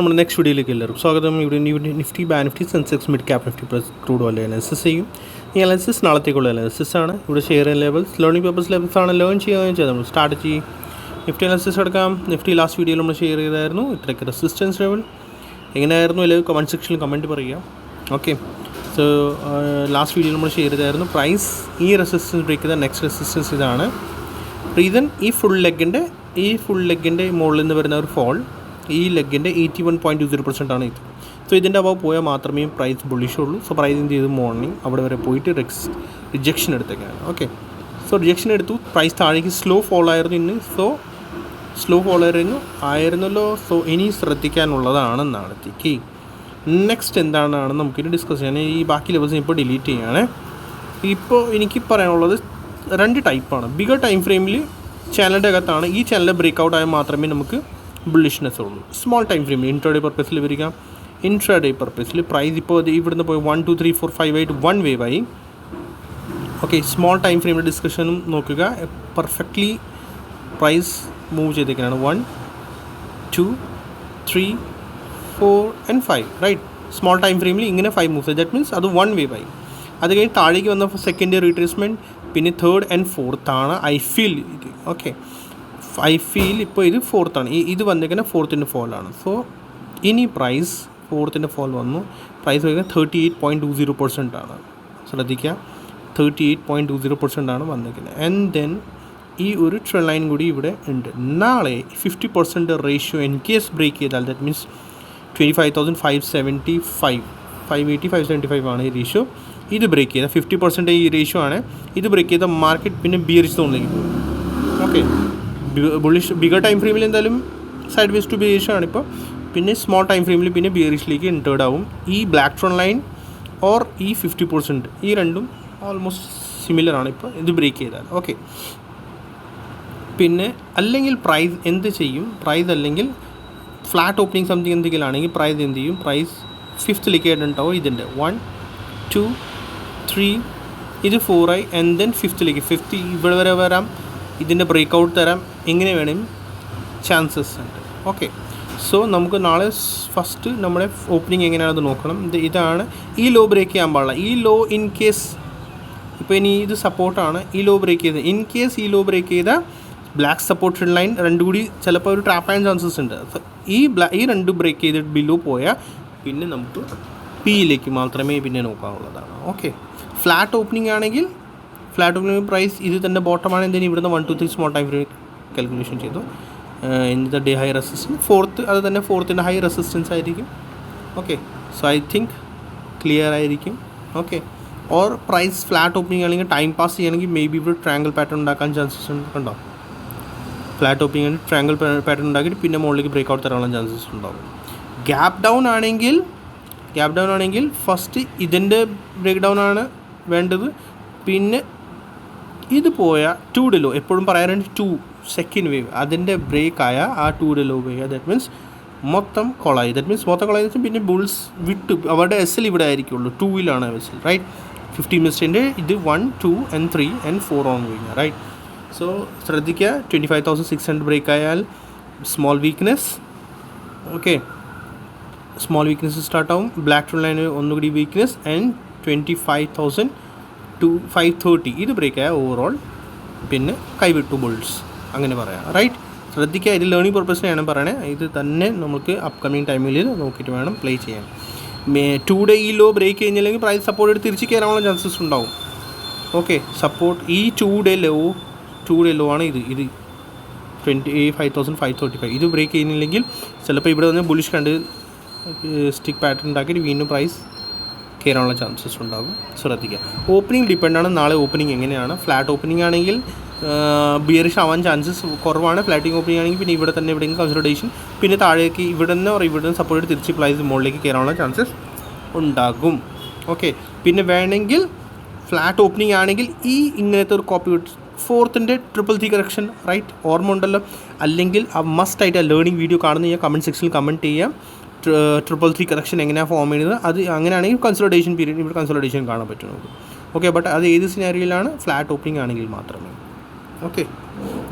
നമ്മുടെ നെക്സ്റ്റ് വീഡിയോയിലേക്ക് എല്ലാവരും സ്വാഗതം. ഇവിടെ Nifty bank Nifty Sensex mid cap Nifty plus crude oil analysis ചെയ്യും. ഈ അനാലിസിസ് നാളത്തേക്കുള്ള അനാലിസിസ് ആണ്. ഇവിടെ share levels learning papers levels ആണ്. ലേൺ ചെയ്യാൻ നമ്മൾ സ്ട്രാറ്റജി നിഫ്റ്റി അനാലിസിസ് എടുക്കാം. നിഫ്റ്റി ലാസ്റ്റ് വീഡിയോയിൽ നമ്മൾ ഷെയർ ചെയ്തായിരുന്നു. ഇത്രയ്ക്ക് റെസിസ്റ്റൻസ് ലെവൽ എങ്ങനെയായിരുന്നു അല്ലെങ്കിൽ കമൻറ്റ് സെക്ഷനിൽ കമൻറ്റ് പറയുക. ഓക്കെ, സോ ലാസ്റ്റ് വീഡിയോയിൽ നമ്മൾ ഷെയർ ചെയ്തായിരുന്നു. പ്രൈസ് ഈ റെസിസ്റ്റൻസ് ബ്രേക്ക് ചെയ്ത നെക്സ്റ്റ് റെസിസ്റ്റൻസ് ഇതാണ്. റീസൺ ഈ ഫുൾ ലെഗിൻ്റെ മുകളിൽ നിന്ന് വരുന്ന ഒരു ഫോൾ ഈ ലെഗിൻ്റെ 81.20% ആണ് ഇത്. സോ ഇതിൻ്റെ അഭാവം പോയാൽ മാത്രമേ പ്രൈസ് ബുള്ളിഷ് ഉള്ളൂ. സോ പ്രൈസ് എന്ത് ചെയ്തു, മോർണിംഗ് അവിടെ വരെ പോയിട്ട് റിജക്ഷൻ എടുത്തേക്കാണ്. ഓക്കെ, സോ റിജക്ഷൻ എടുത്തു. പ്രൈസ് താഴേക്ക് സ്ലോ ഫോൾ ആയിരുന്നു ഇന്ന്. സോ സ്ലോ ഫോൾ ആയിരുന്നല്ലോ. സോ ഇനി ശ്രദ്ധിക്കാനുള്ളതാണ് നാളത്തേക്ക്. നെക്സ്റ്റ് എന്താണെന്നാണ് നമുക്കിനി ഡിസ്കസ് ചെയ്യാൻ. ഈ ബാക്കി ലെവൽസ് ഇപ്പോൾ ഡിലീറ്റ് ചെയ്യാണ്. ഇപ്പോൾ എനിക്ക് പറയാനുള്ളത് രണ്ട് ടൈപ്പാണ്. ബിഗർ ടൈം ഫ്രെയിമിൽ ചാനലിൻ്റെ അകത്താണ്. ഈ ചാനൽ ബ്രേക്ക് ആയാൽ മാത്രമേ നമുക്ക് ബുള്ളിഷ്നെസ് ഉള്ളൂ. സ്മോൾ ടൈം ഫ്രെയിമിൽ ഇൻട്രാഡേ പർപ്പസിൽ വരിക. ഇൻട്രാഡേ പർപ്പസിൽ പ്രൈസ് ഇപ്പോൾ ഇവിടുന്ന് പോയി 1 2 3 4 5 8 1 വേവായി. ഓക്കെ, സ്മോൾ ടൈം ഫ്രെയിമിൻ്റെ ഡിസ്കഷനും നോക്കുക. പെർഫെക്റ്റ്ലി പ്രൈസ് മൂവ് ചെയ്തേക്കാണ് 1 2 3 4 and 5 റൈറ്റ്. സ്മോൾ ടൈം ഫ്രെയിമിൽ ഇങ്ങനെ 5 മൂവ്സ്. ദാറ്റ് മീൻസ് അത് 1 വേവായി. അത് കഴിഞ്ഞ് താഴേക്ക് വന്ന സെക്കൻഡ് റീട്രേസ്മെൻറ്റ്, പിന്നെ തേർഡ് ആൻഡ് ഫോർത്താണ് ഐ ഫീൽ ഇത്. ഓക്കെ, ഐ ഫീൽ ഇപ്പോൾ ഇത് ഫോർത്താണ്. ഇത് വന്നേക്കുന്ന ഫോർത്തിൻ്റെ ഫോളാണ്. സോ ഇനി പ്രൈസ് ഫോർത്തിൻ്റെ ഫോൾ വന്നു. പ്രൈസ് വയ്ക്കുന്നത് 38.20% ആണ്. ശ്രദ്ധിക്കുക, 38.20% ആണ് വന്നേക്കുന്നത്. ആൻഡ് ദെൻ ഈ ഒരു ട്രെൻഡ് ലൈൻ കൂടി ഇവിടെ ഉണ്ട്. നാളെ 50% റേഷ്യോ ഇൻ കേസ് ബ്രേക്ക് ചെയ്താൽ, ദാറ്റ് മീൻസ് 25,575 580 575 ആണ് ഈ റേഷ്യോ. ഇത് ബ്രേക്ക് ചെയ്താൽ 50% ഈ റേഷ്യോ ആണ്. ഇത് ബ്രേക്ക് ചെയ്ത മാർക്കറ്റ് പിന്നെ ബിയറിഷ് സോണിലേക്ക് പോകും. ഓക്കെ, ബിഗർ ടൈം ഫ്രെയിമിൽ എന്തായാലും സൈഡ് വേസ് ടു ബിയറിഷ് ആണ് ഇപ്പോൾ. പിന്നെ സ്മോൾ ടൈം ഫ്രെയിമിൽ പിന്നെ ബിയറിഷിലേക്ക് എൻറ്റേർഡ് ആവും. ഈ ബ്ലാക്ക് ട്രെൻഡ് ലൈൻ ഓർ ഈ 50% ഈ രണ്ടും ഓൾമോസ്റ്റ് സിമിലർ ആണ് ഇപ്പോൾ ഇത് ബ്രേക്ക് ചെയ്താൽ. ഓക്കെ, പിന്നെ അല്ലെങ്കിൽ പ്രൈസ് എന്ത് ചെയ്യും? പ്രൈസ് അല്ലെങ്കിൽ ഫ്ലാറ്റ് ഓപ്പണിംഗ് സംതിങ് എന്തെങ്കിലും ആണെങ്കിൽ പ്രൈസ് എന്ത് ചെയ്യും? പ്രൈസ് ഫിഫ്ത്തിലേക്ക് ആയിട്ടുണ്ടാവും. ഇതിൻ്റെ 1 2 3 ഇത് 4 ആയി. ആൻഡ് ദെൻ ഫിഫ്ത്ത് ഇവിടെ വരെ വരാം. ഇതിൻ്റെ ബ്രേക്ക് ഔട്ട് തരാം. എങ്ങനെ വേണം ചാൻസസ് ഉണ്ട്. ഓക്കെ, സോ നമുക്ക് നാളെ ഫസ്റ്റ് നമ്മുടെ ഓപ്പണിംഗ് എങ്ങനെയാണെന്ന് നോക്കണം. ഇതാണ് ഈ ലോ ബ്രേക്ക് ചെയ്യാൻ പാടില്ല. ഈ ലോ ഇൻ കേസ് ഇപ്പോൾ ഇനി ഇത് സപ്പോർട്ടാണ്. ഈ ലോ ബ്രേക്ക് ചെയ്ത് ഇൻ കേസ് ഈ ലോ ബ്രേക്ക് ചെയ്ത ബ്ലാക്ക് സപ്പോർട്ട് ലൈൻ രണ്ടും കൂടി ചിലപ്പോൾ ഒരു ട്രാപ്പ് ആൻഡ് ചാൻസസ് ഉണ്ട്. ഈ രണ്ട് ബ്രേക്ക് ചെയ്തിട്ട് ബിലോ പോയാൽ പിന്നെ നമുക്ക് പിയിലേക്ക് മാത്രമേ പിന്നെ നോക്കാവുള്ളതാണ്. ഓക്കെ, ഫ്ലാറ്റ് ഓപ്പണിംഗ് ആണെങ്കിൽ പ്രൈസ് ഇത് തന്നെ ബോട്ടമാണ്. എന്തെങ്കിലും ഇവിടുന്ന് 1 2 3 സ്മോൾ ടൈം ഫ്രെയിം കാൽക്കുലേഷൻ ചെയ്തു. ഇന്നത്തെ ഡേ ഹൈ റെസിസ്റ്റൻസ് ഫോർത്ത്, അത് തന്നെ ഫോർത്തിൻ്റെ ഹൈ റെസിസ്റ്റൻസ് ആയിരിക്കും. Okay, so I think clear ആയിരിക്കും. Okay, or price flat opening ആണെങ്കിൽ ടൈം പാസ് ചെയ്യുകയാണെങ്കിൽ മേ ബി ഇവിടെ ട്രയാങ്കിൾ പാറ്റേൺ ഉണ്ടാക്കാൻ ചാൻസസ് ഉണ്ടാവും. ഫ്ലാറ്റ് ഓപ്പണിംഗ് ആണെങ്കിൽ ട്രയാങ്കിൾ പാറ്റേൺ ഉണ്ടാക്കിയിട്ട് പിന്നെ മുകളിലേക്ക് ബ്രേക്ക് ഔട്ട് തരാനുള്ള ചാൻസസ് ഉണ്ടാവും. ഗ്യാപ്പ് ഡൗൺ ആണെങ്കിൽ ഫസ്റ്റ് ഇതിൻ്റെ ബ്രേക്ക് ഡൗൺ ആണ് വേണ്ടത്. പിന്നെ ഇത് പോയ 2 ഡേ ലോ, എപ്പോഴും പറയാറുണ്ട് 2 സെക്കൻഡ് വേവ്, അതിൻ്റെ ബ്രേക്കായ ആ 2 day low wave, that means മൊത്തം കൊളായി. ദാറ്റ് മീൻസ് മൊത്തം കൊളായി വെച്ചാൽ പിന്നെ ബുൾസ് വിട്ട് അവരുടെ എസ് ഇവിടെ ആയിരിക്കുള്ളൂ. 2-ലാണ് എസ് റൈറ്റ്. 50 മിനിറ്റ്സിൻ്റെ ഇത് 1 2 and 3 and 4 ഓൺ കഴിഞ്ഞാൽ റൈറ്റ്. സോ ശ്രദ്ധിക്കുക, 25,600 ബ്രേക്ക് ആയാൽ small weakness. Okay, small weakness സ്റ്റാർട്ടാവും. ബ്ലാക്ക് ട്രെൻഡ് ലൈന് ഒന്നുകൂടി വീക്ക്നെസ്. ആൻഡ് 25,000 to 530 ഇത് ബ്രേക്ക് ആയ ഓവറോൾ പിന്നെ കൈവിട്ടു ബുൾസ്, അങ്ങനെ പറയാം റൈറ്റ്. ശ്രദ്ധിക്കുക, ഇത് ലേണിംഗ് പർപ്പസിനാണ് പറയണേ. ഇത് തന്നെ നമുക്ക് അപ്കമിങ് ടൈമിൽ നോക്കിയിട്ട് വേണം പ്ലേ ചെയ്യാൻ. 2 ഡേ ഈ ലോ ബ്രേക്ക് കഴിഞ്ഞില്ലെങ്കിൽ പ്രൈസ് സപ്പോർട്ട് എടുത്ത് തിരിച്ച് കയറാനുള്ള ചാൻസസ് ഉണ്ടാവും. ഓക്കെ, സപ്പോർട്ട് ഈ 2 ഡേ ലോ ആണ് ഇത് 25,535. ഇത് ബ്രേക്ക് ചെയ്യുന്നില്ലെങ്കിൽ ചിലപ്പോൾ ഇവിടെ വന്ന് ബുള്ളിഷ് കണ്ട് സ്റ്റിക്ക് പാറ്റേൺ ഉണ്ടാക്കിയിട്ട് വീണ്ടും പ്രൈസ് കയറാനുള്ള ചാൻസസ് ഉണ്ടാകും. ശ്രദ്ധിക്കുക, ഓപ്പണിംഗ് ഡിപ്പെൻഡാണ്. നാളെ ഓപ്പണിംഗ് എങ്ങനെയാണ്. ഫ്ലാറ്റ് ഓപ്പണിംഗ് ആണെങ്കിൽ ബിയറിഷ് ആവാൻ ചാൻസസ് കുറവാണ്. ഫ്ലാറ്റിംഗ് ഓപ്പണിംഗ് ആണെങ്കിൽ പിന്നെ ഇവിടെ തന്നെ എവിടെയെങ്കിലും കൺസൾട്ടേഷൻ, പിന്നെ താഴേക്ക് ഇവിടെ നിന്ന് സപ്പോർട്ട് തിരിച്ച് പ്രൈസ് മുകളിലേക്ക് കയറാനുള്ള ചാൻസസ് ഉണ്ടാകും. ഓക്കെ, പിന്നെ വേണമെങ്കിൽ ഫ്ലാറ്റ് ഓപ്പണിംഗ് ആണെങ്കിൽ ഈ ഇങ്ങനത്തെ ഒരു കോപ്പി ഫോർത്തിൻ്റെ 3 കറക്ഷൻ റൈറ്റ്, ഓർമ്മ ഉണ്ടല്ലോ. അല്ലെങ്കിൽ മസ്റ്റായിട്ട് ആ ലേണിംഗ് വീഡിയോ കാണുന്ന കമൻറ്റ് സെക്ഷനിൽ കമൻറ്റ് ചെയ്യാം. 3 കറക്ഷൻ എങ്ങനെയാണ് ഫോം ചെയ്യുന്നത്. അത് അങ്ങനെയാണെങ്കിൽ കൺസൾട്ടേഷൻ പീരീഡ് ഇവിടെ കൺസൾട്ടേഷൻ കാണാൻ പറ്റും നമുക്ക്. ഓക്കെ, ബട്ട് അത് ഏത് സിനാരിയോയിലാണ്? ഫ്ലാറ്റ് ഓപ്പണിംഗ് ആണെങ്കിൽ മാത്രമേ. Okay,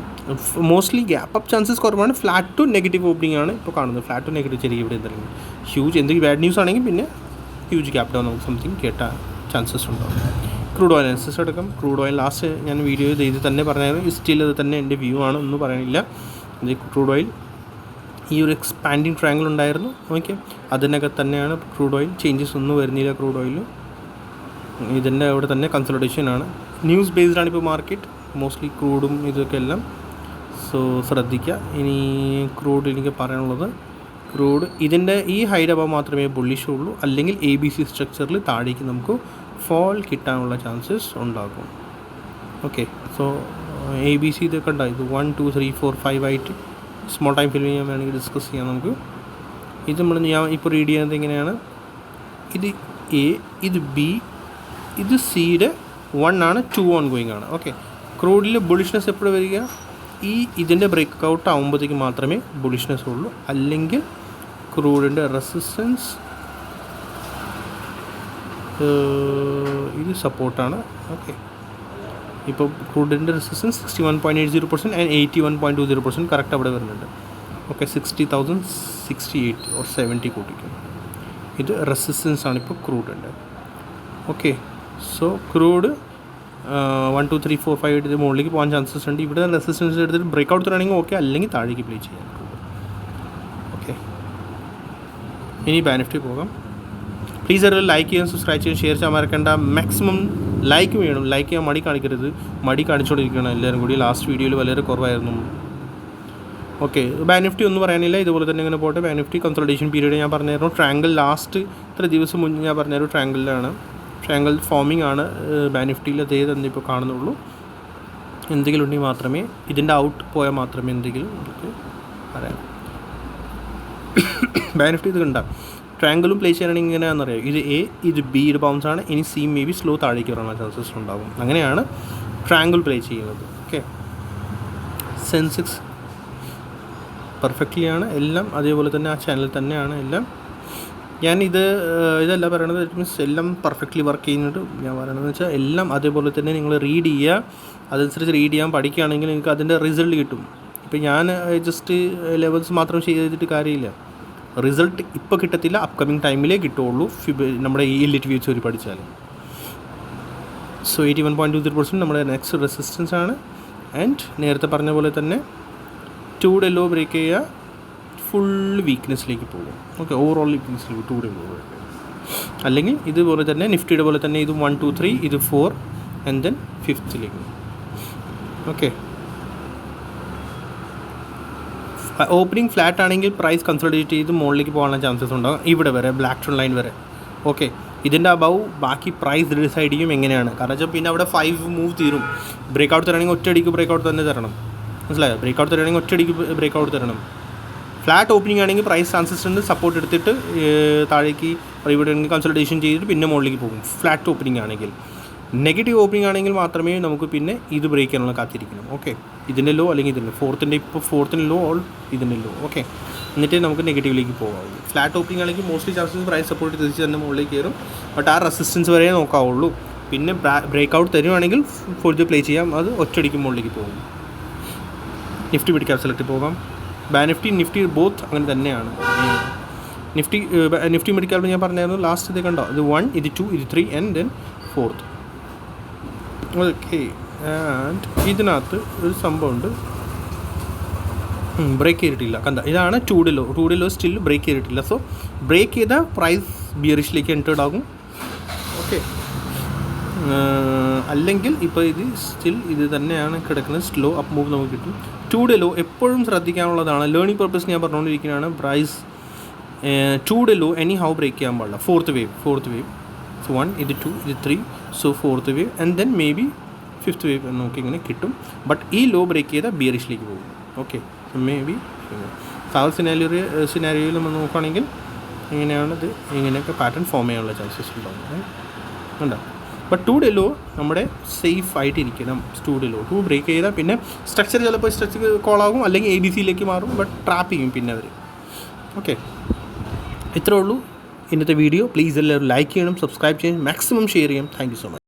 mostly gap up chances കുറവാണ്. ഫ്ലാറ്റ് ടു നെഗറ്റീവ് ഓപ്പണിംഗ് ആണ് ഇപ്പോൾ കാണുന്നത്. ഫ്ലാറ്റ് ടു നെഗറ്റീവ് ചെറിയ ഇവിടെ എന്തെങ്കിലും ഹ്യൂജ് എന്തെങ്കിലും ബാഡ് ന്യൂസ് ആണെങ്കിൽ പിന്നെ ഹ്യൂജ് ഗ്യാപ്പ് ഡൗൺ നമുക്ക് സംതിങ് കേട്ടാൻ ചാൻസസ് ഉണ്ടാവും. ക്രൂഡ് ഓയിൽ അനാലിസിസ് എടുക്കാം. ക്രൂഡ് ഓയിൽ ലാസ്റ്റ് ഞാൻ വീഡിയോ ചെയ്ത് തന്നെ പറഞ്ഞായിരുന്നു. സ്റ്റിൽ അത് തന്നെ എൻ്റെ വ്യൂ ആണ്, ഒന്നും പറയാനില്ല. ഇത് ക്രൂഡ് ഓയിൽ ഈ ഒരു എക്സ്പാൻഡിങ് ട്രയാങ്കിൾ ഉണ്ടായിരുന്നു. ഓക്കെ, അതിനൊക്കെ തന്നെയാണ് ക്രൂഡ് ഓയിൽ. ചേഞ്ചസ് ഒന്നും വരുന്നില്ല ക്രൂഡ് ഓയിൽ. ഇതിൻ്റെ അവിടെ തന്നെ കൺസൾട്ടേഷൻ ആണ്. ന്യൂസ് ബേസ്ഡ് ആണ് ഇപ്പോൾ മാർക്കറ്റ് മോസ്റ്റ്ലി ക്രൂഡും ഇതൊക്കെ എല്ലാം. സോ ശ്രദ്ധിക്കുക. ഇനി ക്രൂഡ് എനിക്ക് പറയാനുള്ളത്, ക്രൂഡ് ഇതിൻ്റെ ഈ ഹൈഡ് അബവ് മാത്രമേ ബുള്ളിഷ് ഉള്ളൂ, അല്ലെങ്കിൽ ABC സ്ട്രക്ചറിൽ താഴേക്ക് നമുക്ക് ഫോൾ കിട്ടാനുള്ള ചാൻസസ് ഉണ്ടാകും. ഓക്കെ, സോ ABC ഇതൊക്കെ ഉണ്ടായി. ഇത് 1 2 3 4 5 ആയിട്ട് സ്മോൾ ടൈം ഫിലിം ചെയ്യാൻ വേണമെങ്കിൽ ഡിസ്കസ് ചെയ്യാം നമുക്ക്. ഇത് ഞാൻ ഇപ്പോൾ റീഡ് ചെയ്യുന്നത് എങ്ങനെയാണ്, ഇത് A, ഇത് B, ഇത് Cയുടെ 1 ആണ്, 2 ഓൺ ഗോയിങ് ആണ്. ഓക്കെ, ക്രൂഡിൽ ബുളിഷ്നെസ് എപ്പോഴും വരിക ഇതിൻ്റെ ബ്രേക്ക് ഔട്ട് ആകുമ്പോഴത്തേക്ക് മാത്രമേ ബുളിഷ്നെസ് ഉള്ളൂ, അല്ലെങ്കിൽ ക്രൂഡിൻ്റെ റെസിസ്റ്റൻസ് ഇത് സപ്പോർട്ടാണ്. ഓക്കെ, ഇപ്പോൾ ക്രൂഡിൻ്റെ റെസിസ്റ്റൻസ് 61.80% ആൻഡ് 81.20% കറക്റ്റ് അവിടെ വരുന്നുണ്ട്. Okay, 60,068 or 70 കൂട്ടിക്കും. ഇത് റെസിസ്റ്റൻസ് ആണ് ഇപ്പോൾ ക്രൂഡിൻ്റെ. ഓക്കെ, സോ ക്രൂഡ് 1 2 3 4 5 ഇത് മുകളിലേക്ക് പോകാൻ ചാൻസസ് ഉണ്ട്. ഇവിടെ റെസിസ്റ്റൻസ് എടുത്തിട്ട് ബ്രേക്ക് ഔട്ട് തരാണെങ്കിൽ ഓക്കെ, അല്ലെങ്കിൽ താഴേക്ക് പ്ലേ ചെയ്യാം. ഓക്കെ, ഇനി ബാനിഫ്റ്റി പോകാം. പ്ലീസ് ഒരു ലൈക്ക് ചെയ്യാൻ, സബ്സ്ക്രൈബ് ചെയ്യാൻ, ഷെയർ ചെയ്യാൻ മറക്കണ്ട. മാക്സിമം ലൈക്ക് വേണം. ലൈക്ക് ചെയ്യാൻ മടി കാണിക്കരുത്. മടി കാണിച്ചുകൊണ്ടിരിക്കണം എല്ലാവരും കൂടി. ലാസ്റ്റ് വീഡിയോയിൽ വളരെ കുറവായിരുന്നു. ഓക്കെ, ബാനിഫ്റ്റി ഒന്നും പറയാനില്ല, ഇതുപോലെ തന്നെ ഇങ്ങനെ പോട്ടെ. ബാനിഫ്റ്റി കൺസൾട്ടേഷൻ പീരീഡ് ഞാൻ പറഞ്ഞായിരുന്നു. ട്രയാങ്കിൾ ലാസ്റ്റ് ഇത്ര ദിവസം മുന്നേ ഞാൻ പറഞ്ഞായിരുന്നു ട്രയാങ്കിളിലാണ്. ട്രയാങ്കിൾ ഫോമിംഗ് ആണ് ബാനിഫ്റ്റിയിൽ. അതേ തന്നെ ഇപ്പോൾ കാണുന്നുള്ളൂ. എന്തെങ്കിലും ഉണ്ടെങ്കിൽ മാത്രമേ ഇതിൻ്റെ ഔട്ട് പോയാൽ മാത്രമേ എന്തെങ്കിലും നമുക്ക് പറയാം. ബാനിഫ്റ്റി ഇത് കണ്ട ട്രയാങ്കിളും പ്ലേ ചെയ്യാനാണെങ്കിൽ ഇങ്ങനെയാണെന്നറിയാം. ഇത് A, ഇത് B യുടെ ബൗൺസ് ആണ്. ഇനി C മേ ബി സ്ലോ താഴേക്ക് വരാനുള്ള ചാൻസസ് ഉണ്ടാകും. അങ്ങനെയാണ് ട്രയാങ്കിൾ പ്ലേ ചെയ്യുന്നത്. ഓക്കെ, സെൻസെക്സ് പെർഫെക്റ്റ്ലി ആണ് എല്ലാം. അതേപോലെ തന്നെ ആ ചാനലിൽ തന്നെയാണ് എല്ലാം. ഞാൻ ഇതല്ല പറയണത്, ഇറ്റ് മീൻസ് എല്ലാം പെർഫെക്റ്റ്ലി വർക്ക് ചെയ്യുന്നുണ്ട്. ഞാൻ പറയണതെന്ന് വെച്ചാൽ എല്ലാം അതേപോലെ തന്നെ നിങ്ങൾ റീഡ് ചെയ്യുക. അതനുസരിച്ച് റീഡ് ചെയ്യാൻ പഠിക്കുകയാണെങ്കിൽ നിങ്ങൾക്ക് അതിൻ്റെ റിസൾട്ട് കിട്ടും. ഇപ്പോൾ ഞാൻ ജസ്റ്റ് ലെവൽസ് മാത്രം ചെയ്തിട്ട് കാര്യമില്ല. റിസൾട്ട് ഇപ്പോൾ കിട്ടത്തില്ല, അപ്കമിങ് ടൈമിലേ കിട്ടുള്ളൂ. നമ്മുടെ ഈ എലിറ്റ് വ്യൂസ് ഒരു പഠിച്ചാൽ. സോ 81.20% നമ്മുടെ നെക്സ്റ്റ് റെസിസ്റ്റൻസ് ആണ്. ആൻഡ് നേരത്തെ പറഞ്ഞ പോലെ തന്നെ 2 ലോ ബ്രേക്ക് ചെയ്യുക, ഫുൾ വീക്ക്നെസ്സിലേക്ക് പോകും. ഓക്കെ, ഓവറോൾ വീക്ക്നെസ്സിലേക്ക് 2 ലോ ബ്രേക്ക് ചെയ്യുക. അല്ലെങ്കിൽ ഇതുപോലെ തന്നെ നിഫ്റ്റിയുടെ പോലെ തന്നെ ഇത് 1 2 3, ഇത് 4 and then 5th. Okay, opening flat ആണെങ്കിൽ പ്രൈസ് കൺസൾട്ടേറ്റ് ചെയ്ത് മുകളിലേക്ക് പോകാനുള്ള ചാൻസസ് ഉണ്ടാകും. ഇവിടെ വരെ ബ്ലാക്ക് ട്രെൻഡ് ലൈൻ വരെ. ഓക്കെ, ഇതിൻ്റെ അബവ് ബാക്കി പ്രൈസ് ഡിസൈഡ് ചെയ്യും എങ്ങനെയാണ്. കാരണം വെച്ചാൽ പിന്നെ അവിടെ 5 മൂവ് തീരും. ബ്രേക്ക് ഔട്ട് തരണമെങ്കിൽ ഒറ്റയടിക്ക് ബ്രേക്ക് ഔട്ട് തന്നെ തരണം. മനസ്സിലായോ? ബ്രേക്ക് ഔട്ട് തരണമെങ്കിൽ ഒറ്റയടിക്ക് ബ്രേക്ക് ഔട്ട് തരണം. ഫ്ലാറ്റ് ഓപ്പണിംഗ് ആണെങ്കിൽ പ്രൈസ് ചാൻസസ് ഉണ്ട്, സപ്പോർട്ട് എടുത്തിട്ട് താഴേക്ക് ഇവിടെ കൺസൾട്ടേഷൻ ചെയ്തിട്ട് പിന്നെ മുകളിലേക്ക് പോകും. ഫ്ലാറ്റ് ഓപ്പണിംഗ് ആണെങ്കിൽ. നെഗറ്റീവ് ഓപ്പണിംഗ് ആണെങ്കിൽ മാത്രമേ നമുക്ക് പിന്നെ ഇത് ബ്രേക്ക് ചെയ്യാനുള്ള കാത്തിരിക്കണം. ഓക്കെ, ഇതിൻ്റെ ലോ അല്ലെങ്കിൽ ഇതിൻ്റെ ഫോർത്തിൻ്റെ ലോ ഓൾ ഇതിൻ്റെ ലോ. ഓക്കെ, എന്നിട്ട് നമുക്ക് നെഗറ്റീവിലേക്ക് പോകാവുള്ളൂ. ഫ്ലാറ്റ് ഓപ്പണിംഗ് ആണെങ്കിൽ മോസ്റ്റ്ലി ചാൻസസ് പ്രൈസ് സപ്പോർട്ട് തിരിച്ച് തന്നെ മുകളിലേക്ക് കയറും. ബട്ട് ആ റെസിസ്റ്റൻസ് വരെ നോക്കാവുള്ളൂ. പിന്നെ ബ്രേക്ക് ഔട്ട് തരുവാണെങ്കിൽ ഫുൾ പ്ലേ ചെയ്യാം, അത് ഒറ്റയടിക്ക് മുകളിലേക്ക് പോകും. നിഫ്റ്റി മിഡ് ക്യാപ് സെലക്ട് പോകാം. നിഫ്റ്റി ബോത്ത് അങ്ങനെ തന്നെയാണ്. നിഫ്റ്റി മിഡ് ക്യാപ് ഞാൻ പറഞ്ഞായിരുന്നു ലാസ്റ്റ്. ഇത് കണ്ടോ, ഇത് 1, ഇത് 2, ഇത് 3 and then 4th. Okay, and ഇതിനകത്ത് ഒരു സംഭവമുണ്ട്, ബ്രേക്ക് ചെയ്തിട്ടില്ല. കണ്ട, ഇതാണ് 2 ലോ സ്റ്റിൽ ബ്രേക്ക് ചെയ്തിട്ടില്ല. സോ ബ്രേക്ക് ചെയ്ത പ്രൈസ് ബിയറിഷിലേക്ക് എൻറ്റേർഡ് ആകും. ഓക്കെ, അല്ലെങ്കിൽ ഇപ്പോൾ ഇത് സ്റ്റിൽ ഇത് തന്നെയാണ് കിടക്കുന്നത്. സ്ലോ അപ്പ് മൂവ് നമുക്ക് കിട്ടും. 2 ലോ എപ്പോഴും ശ്രദ്ധിക്കാനുള്ളതാണ്. ലേണിംഗ് പർപ്പസ് ഞാൻ പറഞ്ഞുകൊണ്ടിരിക്കുന്നതാണ്. Price 2 low anyhow break ചെയ്യാൻ പാടില്ല. Fourth wave. സോ 1, ഇത് 2, ഇത് 3. So 4th wave and then may be 5th wave നമുക്ക് ഇങ്ങനെ കിട്ടും. ബട്ട് ഈ ലോ ബ്രേക്ക് ചെയ്താൽ ബിയറിഷിലേക്ക് പോകും. ഓക്കെ, മേ ബി സിനാരിയോയിൽ നമ്മൾ നോക്കുകയാണെങ്കിൽ ഇങ്ങനെയാണിത്. ഇങ്ങനെയൊക്കെ പാറ്റേൺ ഫോം ചെയ്യാനുള്ള ചാൻസസ് ഉണ്ടാകും. ഉണ്ടാവും. ബട്ട് 2 ലോ നമ്മുടെ സേഫ് ആയിട്ടിരിക്കണം. 2 ലോ ബ്രേക്ക് ചെയ്താൽ പിന്നെ സ്ട്രക്ചർ ചിലപ്പോൾ കോളാകും, അല്ലെങ്കിൽ ABCയിലേക്ക് മാറും. ബട്ട് ട്രാപ്പ് ചെയ്യും പിന്നെ അവർ. ഓക്കെ, ഇത്രേ ഉള്ളൂ ഇന്നത്തെ വീഡിയോ. പ്ലീസ് എല്ലാവരും ലൈക്ക് ചെയ്യണം, സബ്സ്ക്രൈബ് ചെയ്യണം, മാക്സിമം ഷെയർ ചെയ്യണം. Thank you so much.